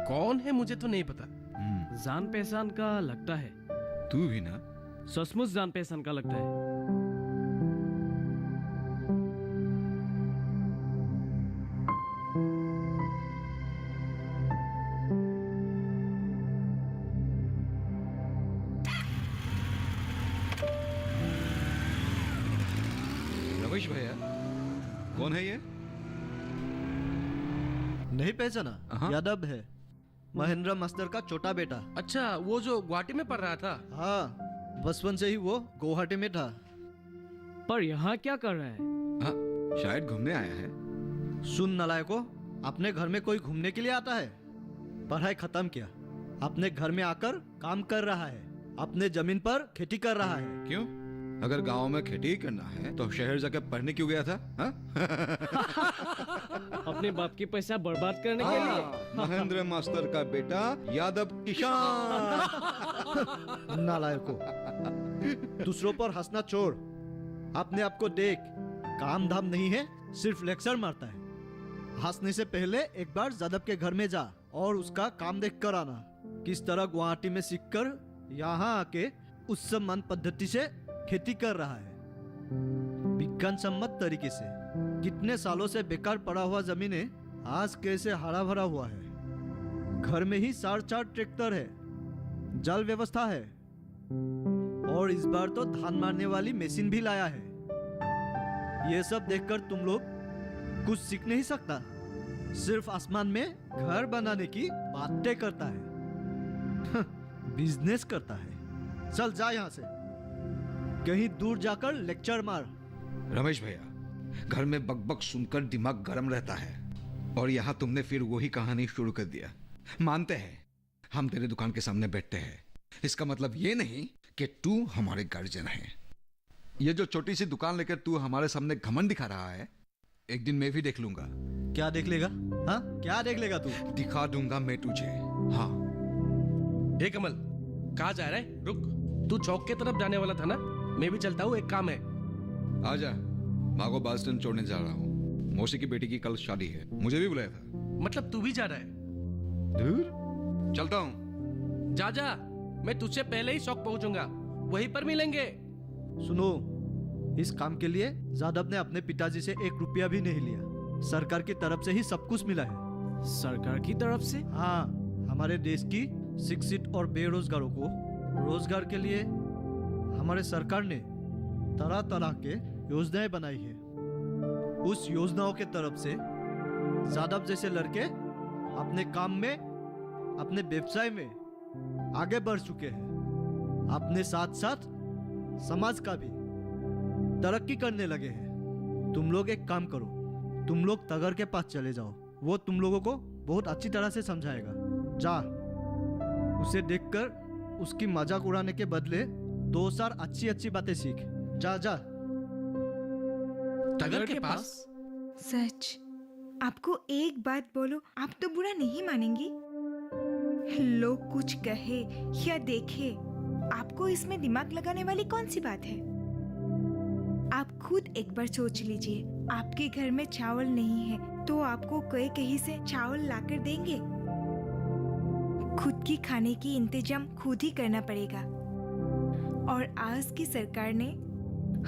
कौन है मुझे तो नहीं पता। जान पहचान का लगता है। तू भी ना? सचमुच जान पहचान का लगता है। रमेश भैया, कौन है ये? नहीं पहचाना? हाँ। यादव है, महेंद्र मास्टर का छोटा बेटा। अच्छा, वो जो गुवाहाटी में पढ़ रहा था। हाँ, बचपन से ही वो गुवाहाटी में था। पर यहाँ क्या कर रहा है? हाँ, शायद घूमने आया है। सुन नालायको, अपने घर में कोई घूमने के लिए आता है? पढ़ाई खत्म किया, अपने घर में आकर काम कर रहा है, अपने जमीन पर खेती कर रहा है। क्यों? अगर गांव में खेती करना है तो शहर जाकर पढ़ने क्यों गया था? हाँ? अपने बाप की पैसा बर्बाद करने के लिए। महेंद्र मास्टर का बेटा यादव किसान। नालायको, दूसरों पर हंसना छोड़, अपने आप को देख। काम धाम नहीं है, सिर्फ लेक्चर मारता है। हंसने से पहले एक बार यादव के घर में जा और उसका काम देख कर आना। किस तरह गुवाहाटी में सीखकर यहाँ आके उस सम्मान पद्धति से खेती कर रहा है, विज्ञान सम्मत तरीके से। कितने सालों से बेकार पड़ा हुआ जमीनें आज कैसे हरा भरा हुआ है। घर में ही 4 ट्रैक्टर है, जल व्यवस्था है, और इस बार तो धान मारने वाली मशीन भी लाया है। ये सब देखकर तुम लोग कुछ सीख नहीं सकता, सिर्फ आसमान में घर बनाने की बातें करता है। बिजनेस करता है। चल जा यहाँ से, कहीं दूर जाकर लेक्चर मार। रमेश भैया, घर में बकबक सुनकर दिमाग गर्म रहता है और यहाँ तुमने फिर वही कहानी शुरू कर दिया। मानते हैं, हम तेरे दुकान के सामने बैठते हैं, इसका मतलब ये नहीं कि तू हमारे गार्जियन है। ये जो छोटी सी दुकान लेकर तू हमारे सामने घमंड दिखा रहा है, एक दिन मैं भी देख लूंगा। क्या देख लेगा? हाँ, क्या देख लेगा तू? दिखा दूंगा मैं तुझे। हाँ। हे कमल, कहाँ जा रहा है? रुक, तू चौक के तरफ जाने वाला था ना? मैं भी चलता हूँ, एक काम है। आजा, माँ को बस स्टैंड छोड़ने जा रहा हूँ। मौसी की बेटी की कल शादी है, मुझे भी बुलाया था। मतलब तू भी जा रहा है? दूर चलता हूँ। जा जा, मैं तुझसे पहले ही चौक पहुंचूंगा, वहीं पर मिलेंगे। सुनो, इस काम के लिए यादव ने अपने पिताजी से 1 रुपया भी नहीं लिया। सरकार की तरफ से ही सब कुछ मिला है। सरकार की तरफ से? हाँ, हमारे देश की शिक्षित और बेरोजगारों को रोजगार के लिए हमारे सरकार ने तरह तरह के योजनाएं बनाई है। उस योजनाओं के तरफ से यादव जैसे लड़के अपने काम में, अपने व्यवसाय में आगे बढ़ चुके हैं। अपने साथ साथ समाज का भी तरक्की करने लगे हैं। तुम लोग एक काम करो, तुम लोग तगर के पास चले जाओ, वो तुम लोगों को बहुत अच्छी तरह से समझाएगा। जा, उसे देखकर उसकी मजाक उड़ाने के बदले 2-4 अच्छी बातें सीख। जा जा। तगर के पास? सच, आपको एक बात बोलो, आप तो बुरा नहीं मानेंगी। लोग कुछ कहे या देखे, आपको इसमें दिमाग लगाने वाली कौन सी बात है? आप खुद एक बार सोच लीजिए, आपके घर में चावल नहीं है तो आपको कोई कहीं से चावल लाकर देंगे? खुद की खाने की इंतजाम खुद ही करना पड़ेगा। और आज की सरकार ने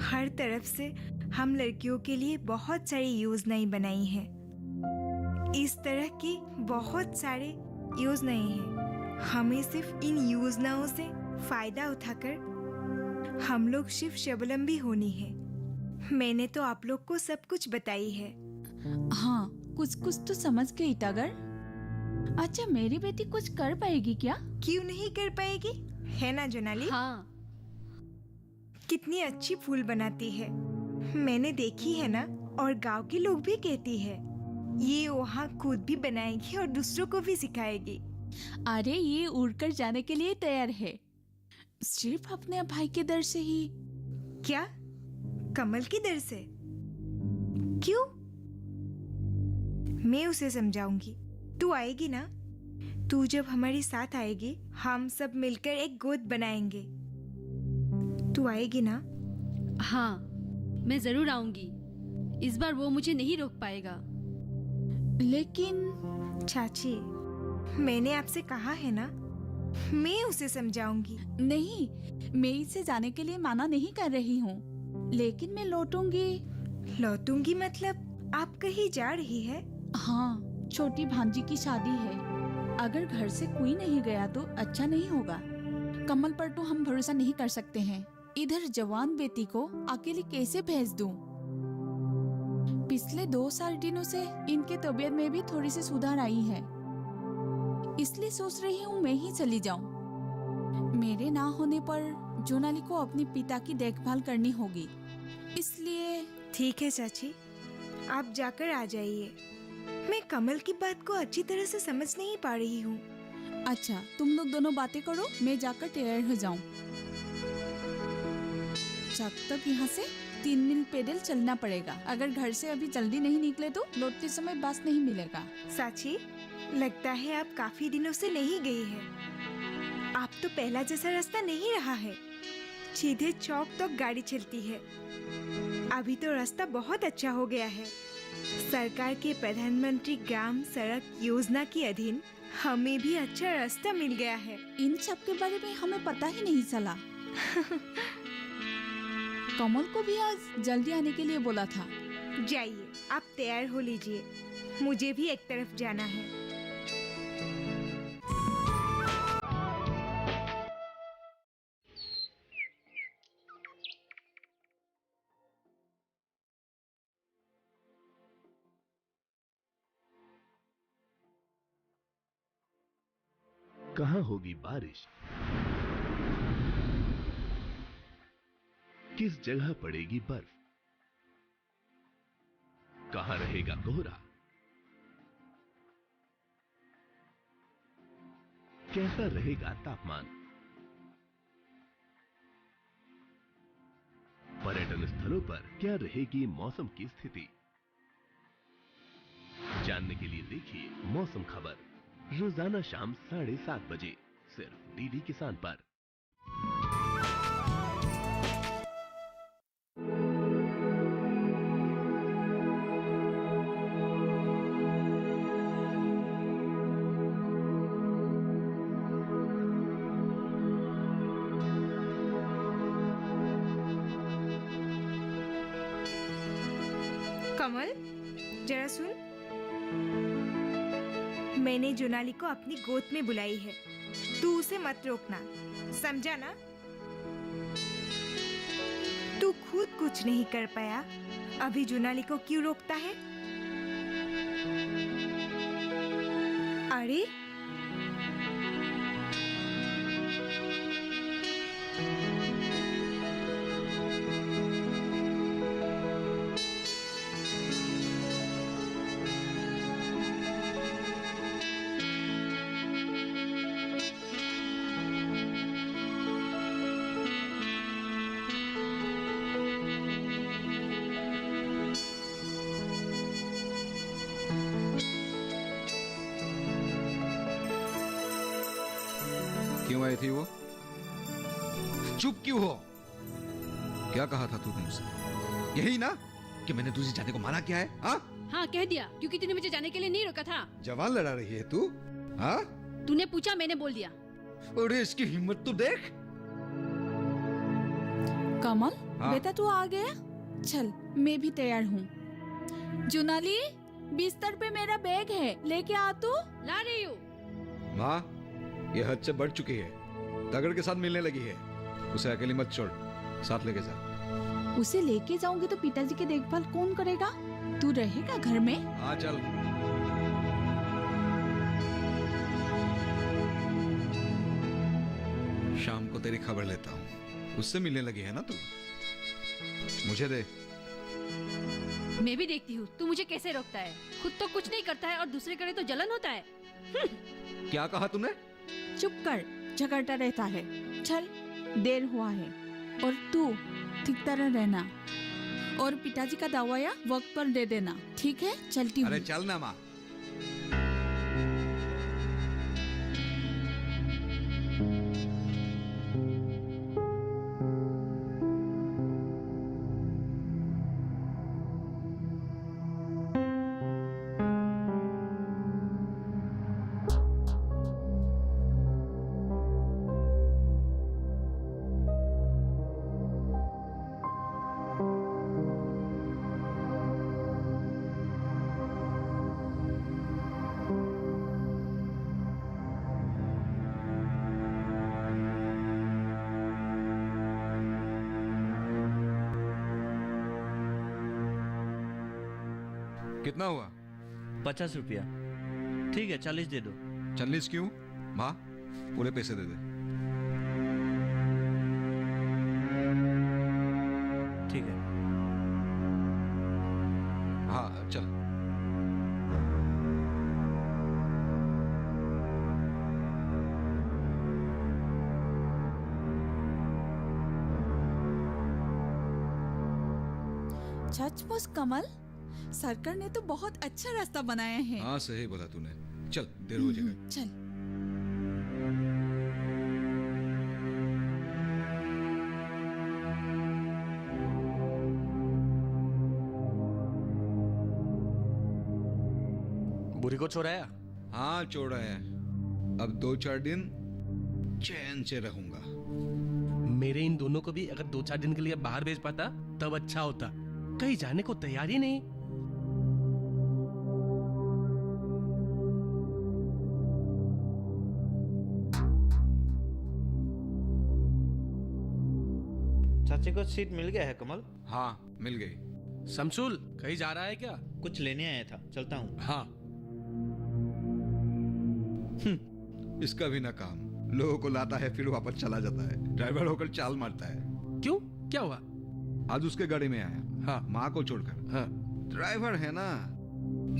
हर तरफ से हम लड़कियों के लिए बहुत सारी योजनाएं बनाई हैं। इस तरह की बहुत सारे योजनाएं हैं। हमें सिर्फ इन योजनाओं से फायदा उठाकर हम लोग सिर्फ स्वावलंबी होनी है। मैंने तो आप लोग को सब कुछ बताई है। हाँ, कुछ तो समझ गई टागर। अच्छा, मेरी बेटी कुछ कर पाएगी क्या? क्यों नहीं कर पाएगी, है ना जोनाली? हाँ। कितनी अच्छी फूल बनाती है, मैंने देखी है ना। और गांव के लोग भी कहती है ये वहाँ खुद भी बनाएगी और दूसरों को भी सिखाएगी। अरे, ये उड़कर जाने के लिए तैयार है, सिर्फ अपने भाई के डर से ही। क्या? कमल की डर से? क्यों? मैं उसे समझाऊंगी। तू आएगी ना? तू जब हमारे साथ आएगी, हम सब मिलकर एक गोद बनाएंगे। तू आएगी ना? हाँ, मैं जरूर आऊंगी। इस बार वो मुझे नहीं रोक पाएगा। लेकिन चाची, मैंने आपसे कहा है ना, मैं उसे समझाऊंगी। नहीं, मैं इसे जाने के लिए मना नहीं कर रही हूँ, लेकिन मैं लौटूंगी। लौटूंगी मतलब आप कहीं जा रही है? हाँ, छोटी भांजी की शादी है। अगर घर से कोई नहीं गया तो अच्छा नहीं होगा। कमल पर तो हम भरोसा नहीं कर सकते हैं। इधर जवान बेटी को अकेले कैसे भेज दूं? पिछले 2 दिनों से इनके तबीयत में भी थोड़ी सी सुधार आई है, इसलिए सोच रही हूँ मैं ही चली जाऊं। मेरे ना होने पर जोनाली को अपने पिता की देखभाल करनी होगी, इसलिए। ठीक है चाची, आप जाकर आ जाइए। मैं कमल की बात को अच्छी तरह से समझ नहीं पा रही हूँ। अच्छा, तुम लोग दोनों बातें करो, मैं जाकर तैयार हो जाऊं। जब तक यहाँ से 3 मील पैदल चलना पड़ेगा। अगर घर से अभी जल्दी नहीं निकले तो लौटते समय बस नहीं मिलेगा। साची, लगता है आप काफी दिनों से नहीं गई है। आप तो पहला जैसा रास्ता नहीं रहा है। सीधे चौक तक गाड़ी चलती है। अभी तो रास्ता बहुत अच्छा हो गया है। सरकार के प्रधानमंत्री ग्राम सड़क योजना के अधीन हमें भी अच्छा रास्ता मिल गया है। इन सब के बारे में हमें पता ही नहीं चला। कमल को भी आज जल्दी आने के लिए बोला था। जाइए, आप तैयार हो लीजिए, मुझे भी एक तरफ जाना है। कहाँ होगी बारिश, किस जगह पड़ेगी बर्फ, कहाँ रहेगा कोहरा, कैसा रहेगा तापमान। पर्यटन स्थलों पर क्या रहेगी मौसम की स्थिति, जानने के लिए देखिए मौसम खबर रोजाना शाम 7:30 बजे सिर्फ डीडी किसान पर। कमल, जरा सुन। मैंने जोनाली को अपनी गोद में बुलाई है। तू उसे मत रोकना, समझा ना? तू खुद कुछ नहीं कर पाया, अभी जोनाली को क्यों रोकता है? अरे क्यों आई थी वो? चुप क्यों हो? क्या कहा था तूने उसे? यही ना कि मैंने तुझे जाने को मना किया है? हाँ, कह दिया, क्योंकि तूने मुझे जाने के लिए नहीं रोका था। जवान लड़ा रही है तू? हाँ? तूने पूछा, मैंने बोल दिया। अरे इसकी हिम्मत तो देख। कमल, हाँ? बेटा तू आ गया? चल, मैं भी तैयार हूँ। जोनाली, बिस्तर पे मेरा बैग है, लेके आ तू। ला रही हूँ। माँ, ये हद से बढ़ चुकी है। तगड़ के साथ मिलने लगी है। उसे अकेली मत छोड़, साथ लेके जा। उसे लेके जाऊंगी तो पिताजी की देखभाल कौन करेगा? तू रहेगा घर में? हाँ चल। शाम को तेरी खबर लेता हूँ। उससे मिलने लगी है ना तू? मुझे दे। मैं भी देखती हूँ तू मुझे कैसे रोकता है। खुद तो कुछ नहीं करता है और दूसरे करे तो जलन होता है। क्या कहा तूने? चुप कर, झगड़ता रहता है। चल, देर हुआ है। और तू ठीक तरह रहना और पिताजी का दवाया वक्त पर दे देना, ठीक है? चलती हूँ। अरे चल ना माँ। कितना हुआ? 50 रुपया। ठीक है, 40 दे दो। 40 क्यों? माँ, पूरे पैसे दे दे। ठीक है। हाँ चल। सचमुच कमल, सरकार ने तो बहुत अच्छा रास्ता बनाया है। हाँ सही बोला तूने। चल, देर हो जाएगा। चल। बुरी को छोड़ाया? हाँ छोड़ा है। अब 2-4 दिन चैन से रहूंगा। मेरे इन दोनों को भी अगर 2-4 दिन के लिए बाहर भेज पाता तब अच्छा होता। कहीं जाने को तैयार ही नहीं। चाची को सीट मिल गया है कमल? हाँ मिल गई। शमसुल कहीं जा रहा है क्या? कुछ लेने आया था, चलता हूँ। हाँ। इसका भी ना काम, लोगों को लाता है फिर वापस चला जाता है। ड्राइवर होकर चाल मारता है। क्यों, क्या हुआ? आज उसके गाड़ी में आया। हाँ। माँ को छोड़कर। हाँ। ड्राइवर है ना,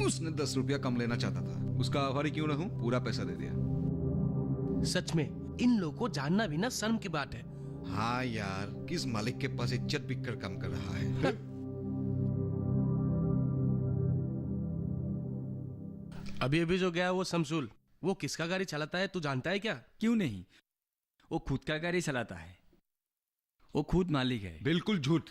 उसने 10 रुपया कम लेना चाहता था। उसका आभारी क्यों रहूं, पूरा पैसा दे दिया। सच में इन लोगों को जानना भी ना शर्म की बात है। हाँ यार, किस मालिक के पास इज्जत बिक कर काम कर रहा है। अभी अभी जो गया वो शमसुल, वो किसका गाड़ी चलाता है तू जानता है क्या? क्यों नहीं, वो खुद का गाड़ी चलाता है। वो खुद मालिक है। बिल्कुल झूठ।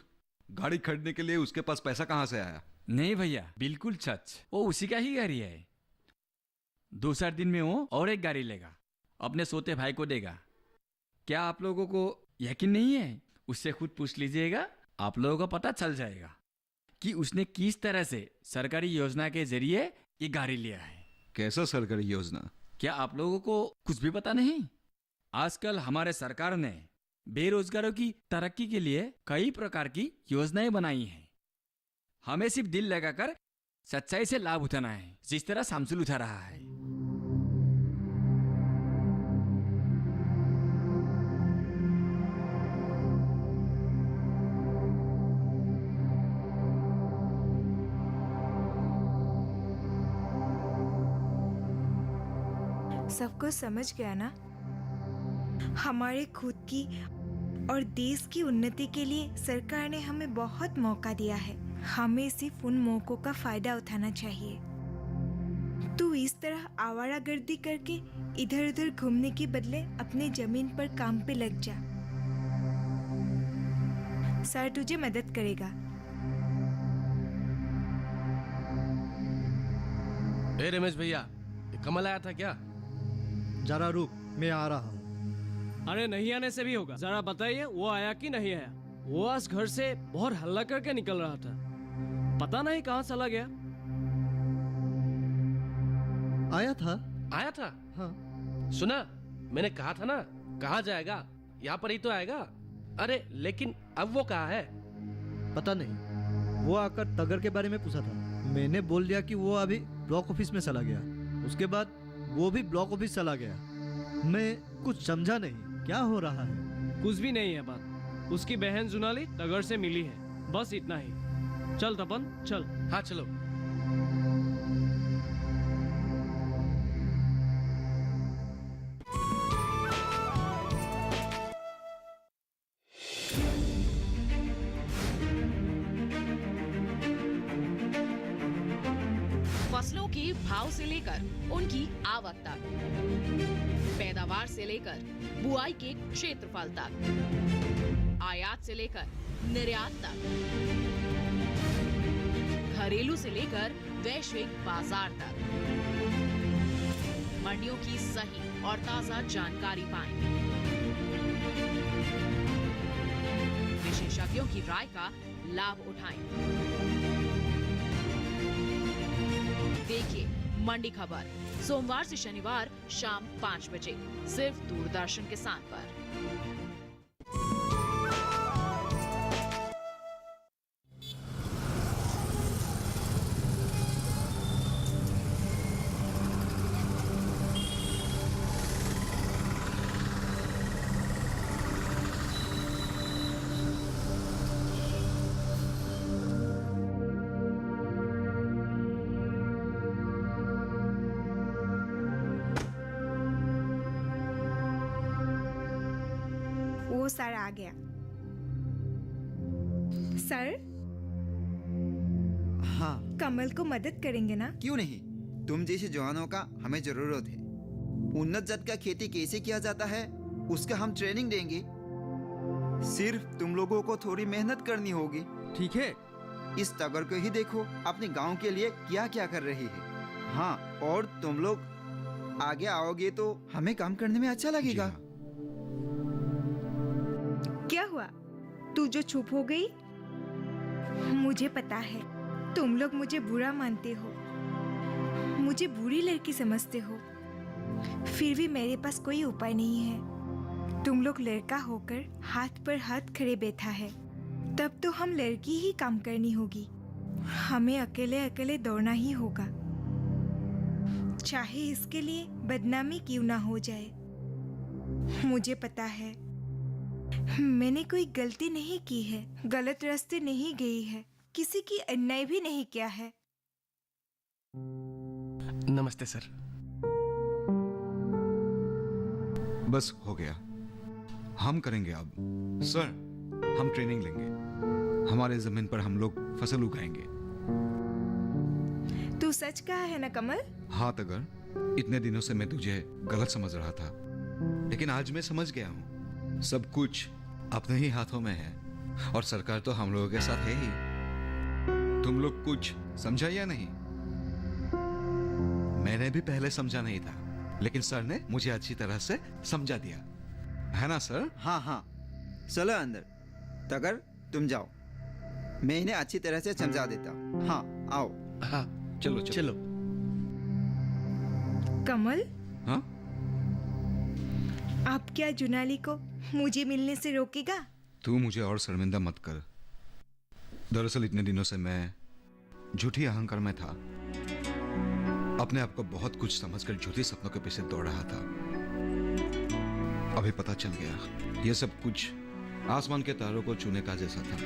गाड़ी खरीदने के लिए उसके पास पैसा कहां से आया? नहीं भैया, बिल्कुल सच। वो उसी का ही गाड़ी है। 2-4 दिन में वो और एक गाड़ी लेगा, अपने सोते भाई को देगा। क्या आप लोगों को यकीन नहीं है? उससे खुद पूछ लीजिएगा, आप लोगों को पता चल जाएगा कि उसने किस तरह से सरकारी योजना के जरिए ये गाड़ी लिया है। कैसा सरकारी योजना? क्या आप लोगों को कुछ भी पता नहीं? आजकल हमारे सरकार ने बेरोजगारों की तरक्की के लिए कई प्रकार की योजनाएं बनाई हैं। हमें सिर्फ दिल लगाकर सच्चाई से लाभ उठाना है, जिस तरह शमसुल उठा रहा है। सबको समझ गया ना? हमारे खुद की और देश की उन्नति के लिए सरकार ने हमें बहुत मौका दिया है। हमें सिर्फ उन मौकों का फायदा उठाना चाहिए। तू इस तरह आवारागर्दी करके इधर उधर घूमने के बदले अपने जमीन पर काम पे लग जा। सर तुझे मदद करेगा। ए रमेश भैया, कमल आया था क्या? जरा रुक, मैं आ रहा हूँ। अरे नहीं आने से भी होगा। जरा बताइए वो आया कि नहीं आया? वो आज घर से बहुत हल्ला करके निकल रहा था, पता नहीं कहाँ चला गया। आया था। आया था? हाँ। सुना, मैंने कहा था ना, कहाँ जाएगा? यहाँ पर ही तो आएगा। अरे लेकिन अब वो कहाँ है? पता नहीं, वो आकर तगर के बारे में पूछा था। मैंने बोल दिया कि वो अभी ब्लॉक ऑफिस में चला गया। उसके बाद वो भी ब्लॉक ऑफिस चला गया। मैं कुछ समझा नहीं क्या हो रहा है। कुछ भी नहीं है बात। उसकी बहन जुनाली तगर से मिली है, बस इतना ही। चल तपन चल। हाँ चलो। फसलों के भाव से लेकर उनकी आवक तक, पैदावार से लेकर बुआई के क्षेत्रफल तक, आयात से लेकर निर्यात तक, घरेलू से लेकर वैश्विक बाजार तक, मंडियों की सही और ताजा जानकारी पाएं। विशेषज्ञों की राय का लाभ उठाएं। देखिए मंडी खबर सोमवार से शनिवार शाम 5 बजे सिर्फ दूरदर्शन किसान पर। सर आ गया। सर, हाँ, कमल को मदद करेंगे ना? क्यों नहीं, तुम जैसे जवानों का हमें जरूरत है। उन्नत जात का खेती कैसे किया जाता है उसका हम ट्रेनिंग देंगे। सिर्फ तुम लोगों को थोड़ी मेहनत करनी होगी। ठीक है। इस टगर को ही देखो, अपने गांव के लिए क्या क्या कर रही है। हाँ, और तुम लोग आगे आओगे तो हमें काम करने में अच्छा लगेगा। क्या हुआ? तू जो चुप हो गई? मुझे पता है तुम लोग मुझे बुरा मानते हो, मुझे बुरी लड़की समझते हो। फिर भी मेरे पास कोई उपाय नहीं है। तुम लोग लड़का होकर हाथ पर हाथ खड़े बैठा है, तब तो हम लड़की ही काम करनी होगी। हमें अकेले अकेले दौड़ना ही होगा, चाहे इसके लिए बदनामी क्यों ना हो जाए। मुझे पता है मैंने कोई गलती नहीं की है, गलत रास्ते नहीं गई है, किसी की अन्याय भी नहीं किया है। नमस्ते सर। बस हो गया, हम करेंगे अब। सर, हम ट्रेनिंग लेंगे, हमारे जमीन पर हम लोग फसल उगाएंगे। तू सच कहा है ना कमल? हाँ तगर, इतने दिनों से मैं तुझे गलत समझ रहा था, लेकिन आज मैं समझ गया हूँ। सब कुछ अपने ही हाथों में है और सरकार तो हम लोगों के साथ है ही। तुम लोग कुछ समझा या नहीं? मैंने भी पहले समझा नहीं था, लेकिन सर ने मुझे अच्छी तरह से समझा दिया, है ना सर? हाँ हाँ, चलो अंदर। तगर तुम जाओ, मैं इन्हें अच्छी तरह से समझा देता हूँ। हाँ आओ। हाँ चलो चलो। कमल, हाँ? आप क्या जुनाली को मुझे मिलने से रोकेगा? तू मुझे और शर्मिंदा मत कर। दरअसल इतने दिनों से मैं झूठी अहंकार में था, अपने आप को बहुत कुछ समझकर झूठी सपनों के पीछे दौड़ रहा था। अभी पता चल गया, ये सब कुछ आसमान के तारों को छूने का जैसा था।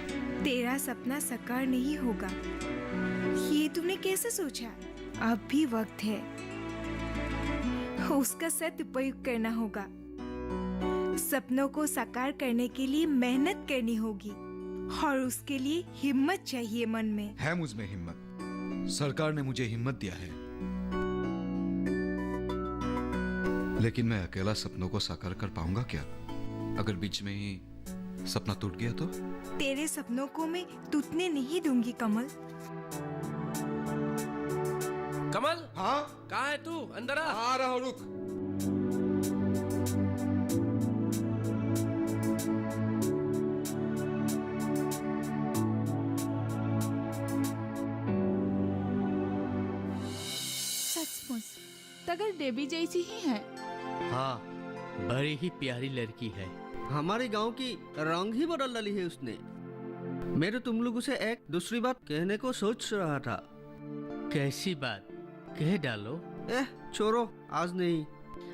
तेरा सपना साकार नहीं होगा, ये तुमने कैसे सोचा? अब भी वक्त है, उसका सदुपयोग करना होगा। सपनों को साकार करने के लिए मेहनत करनी होगी और उसके लिए हिम्मत चाहिए मन में। है मुझ में हिम्मत, सरकार ने मुझे हिम्मत दिया है, लेकिन मैं अकेला सपनों को साकार कर पाऊंगा क्या? अगर बीच में ही सपना टूट गया तो? तेरे सपनों को मैं टूटने नहीं दूंगी कमल। कमल, हाँ? कहाँ है तू? अंदर आ रहा हूं, रुक। सचमुच तगर देवी जैसी ही है। हाँ, बड़ी ही प्यारी लड़की है। हमारे गांव की रंग ही बदल डाली है उसने। मैं तो तुम लोगों से एक दूसरी बात कहने को सोच रहा था। कैसी बात? कह डालो। छोड़ो, आज नहीं।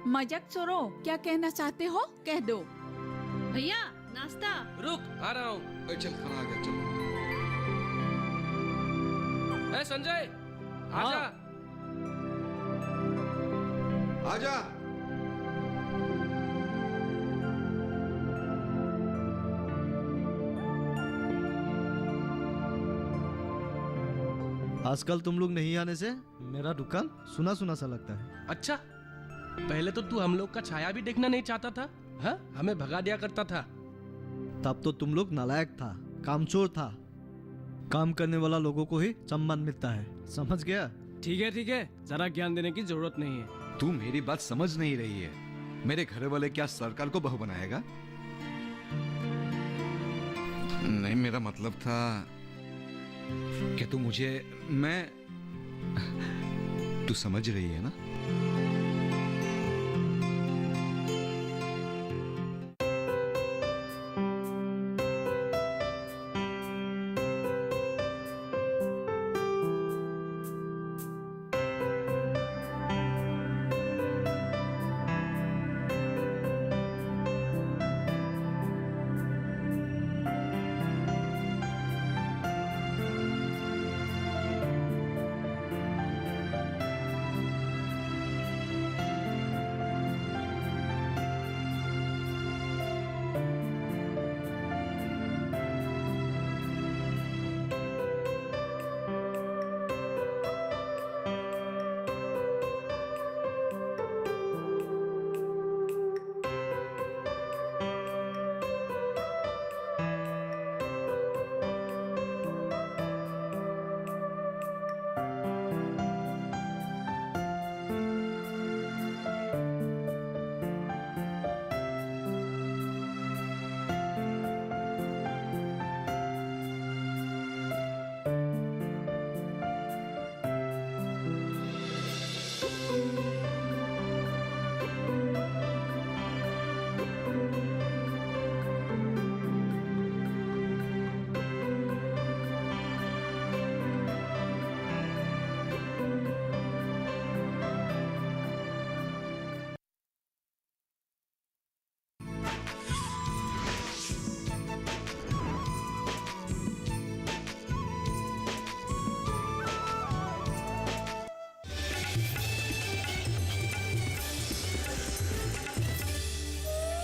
मजाक छोड़ो, क्या कहना चाहते हो कह दो। भैया नाश्ता। रुक, आ रहा हूँ। चल, खाना आ गया, चल। ए संजय, आजा। आजा। आजकल तुम लोग नहीं आने से मेरा दुकान सुना सुना सा लगता है। अच्छा, पहले तो तू हम लोग का छाया भी देखना नहीं चाहता था, हाँ? हमें भगा दिया करता था। तब तो तुम लोग नालायक था, कामचोर था। काम करने वाला लोगों को ही सम्मान मिलता है, समझ गया? ठीक है, जरा ज्ञान देने की जरूरत नहीं है। तू मेरी बात समझ नहीं रही है। मेरे घर वाले क्या सरकार को बहू बनाएगा? नहीं, मेरा मतलब था कि तू मुझे, तू समझ रही है ना?